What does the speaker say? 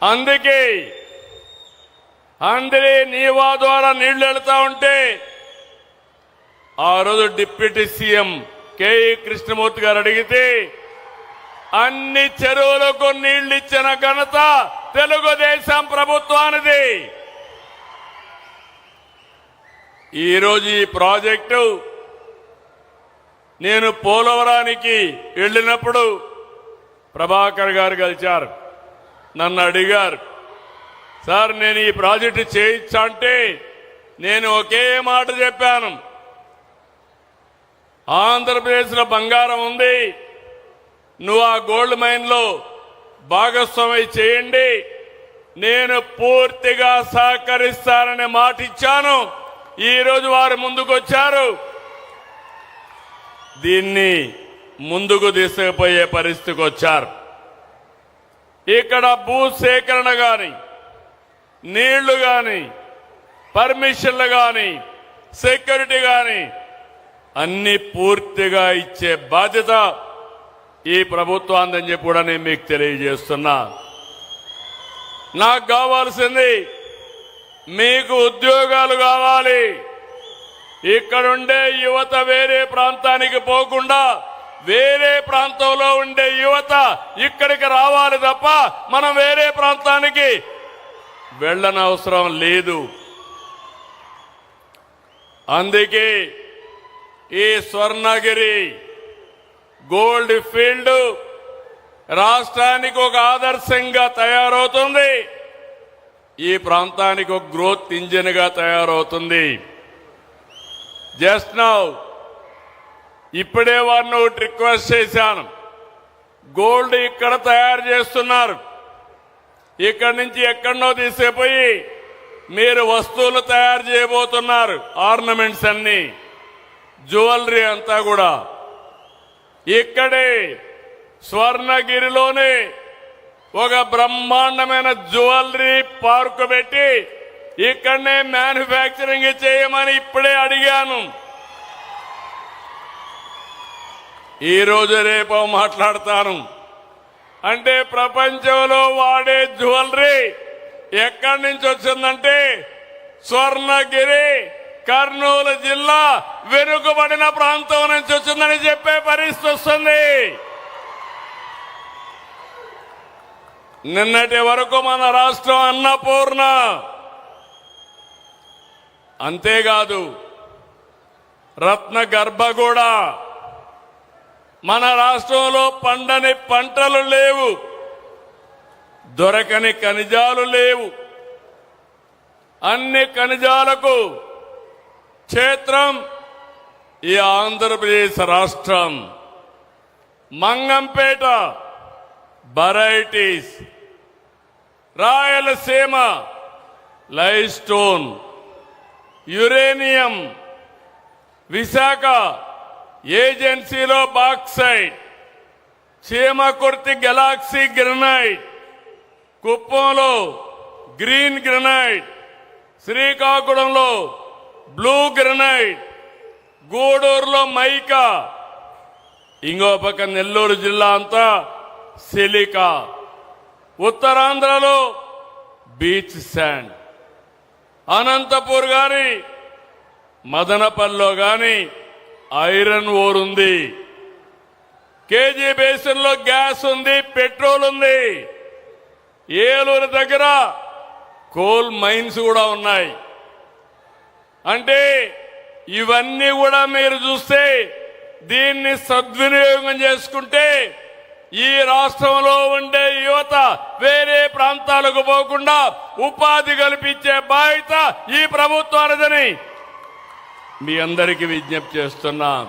అందుకే అందరి నీవా ద్వారా నీళ్లు వెళ్తా ఉంటే ఆ రోజు డిప్యూటీ సీఎం కేఈ కృష్ణమూర్తి గారు అడిగితే అన్ని చెరువులకు నీళ్లు ఇచ్చిన ఘనత తెలుగుదేశం ప్రభుత్వానిది. ఈరోజు ఈ ప్రాజెక్టు నేను పోలవరానికి వెళ్ళినప్పుడు ప్రభాకర్ గారు కలిశారు. నన్ను అడిగారు, సార్ నేను ఈ ప్రాజెక్టు చేయించా అంటే నేను ఒకే మాట చెప్పాను, ఆంధ్రప్రదేశ్లో బంగారం ఉంది, నువ్వు ఆ గోల్డ్ మైన్లో భాగస్వామి చేయండి, నేను పూర్తిగా సహకరిస్తానని మాట ఇచ్చాను. ఈరోజు వారు ముందుకొచ్చారు. దీన్ని ముందుకు తీసుకుపోయే పరిస్థితికి వచ్చారు. ఇక్కడ భూసేకరణ గాని, నీళ్లు గాని, పర్మిషన్లు గాని, సెక్యూరిటీ గాని అన్ని పూర్తిగా ఇచ్చే బాధ్యత ఈ ప్రభుత్వాన్ని చెప్పి కూడా నేను మీకు తెలియజేస్తున్నా. నాకు కావాల్సింది మీకు ఉద్యోగాలు కావాలి. ఇక్కడుండే యువత వేరే ప్రాంతానికి పోకుండా వేరే ప్రాంతంలో ఉండే యువత ఇక్కడికి రావాలి తప్ప మనం వేరే ప్రాంతానికి వెళ్ళనవసరం లేదు. అందుకే ఈ స్వర్ణగిరి గోల్డ్ ఫీల్డ్ రాష్ట్రానికి ఒక ఆదర్శంగా తయారవుతుంది. ఈ ప్రాంతానికి ఒక గ్రోత్ ఇంజిన్ గా తయారవుతుంది. జస్ట్ నౌ ఇప్పుడే వారిని ఒకటి రిక్వెస్ట్ చేశాను, గోల్డ్ ఇక్కడ తయారు చేస్తున్నారు, ఇక్కడి నుంచి ఎక్కడనో తీసుకుపోయి మీరు వస్తువులు తయారు చేయబోతున్నారు. ఆర్నమెంట్స్ అన్ని, జ్యువెలరీ అంతా కూడా ఇక్కడే స్వర్ణగిరిలోనే ఒక బ్రహ్మాండమైన జ్యువెలరీ పార్కు పెట్టి ఇక్కడనే మ్యానుఫ్యాక్చరింగ్ చేయమని ఇప్పుడే అడిగాను. ఈ రోజు రేపు మాట్లాడతాను. అంటే ప్రపంచంలో వాడే జ్యువెలరీ ఎక్కడి నుంచి వచ్చిందంటే స్వర్ణగిరి కర్నూలు జిల్లా వెనుకబడిన ప్రాంతం నుంచి వచ్చిందని చెప్పే పరిస్థితి వస్తుంది. నిన్నటి వరకు మన రాష్ట్రం అన్నపూర్ణ. అంతేకాదు రత్న గర్భగూడ. మన రాష్ట్రంలో పండని పంటలు లేవు, దొరకని ఖనిజాలు లేవు. అన్ని ఖనిజాలకు క్షేత్రం ఈ ఆంధ్రప్రదేశ్ రాష్ట్రం. Mangampeta varieties, Rayalaseema lime stone, uranium, Visakha ఏజెన్సీలో బాక్సైట్, చీమకుర్తి గెలాక్సీ గ్రనైట్, కుప్పంలో గ్రీన్ గ్రనైట్, శ్రీకాకుళంలో బ్లూ గ్రనైట్, గూడూరులో మైకా, ఇంకో పక్క నెల్లూరు జిల్లా అంతా సిలికా, ఉత్తరాంధ్రలో బీచ్ శాండ్, అనంతపూర్ గాని మదనపల్లిలో గాని ఐరన్ ఓర్ ఉంది, కేజీ బేసిన్ లో గ్యాస్ ఉంది, పెట్రోల్ ఉంది, ఏలూరు దగ్గర కోల్ మైన్స్ కూడా ఉన్నాయి. అంటే ఇవన్నీ కూడా మీరు చూస్తే దీన్ని సద్వినియోగం చేసుకుంటే ఈ రాష్ట్రంలో ఉండే యువత వేరే ప్రాంతాలకు పోకుండా ఉపాధి కల్పించే బాధ్యత ఈ ప్రభుత్వానిదని మీ అందరికీ విజ్ఞప్తి చేస్తున్నాం.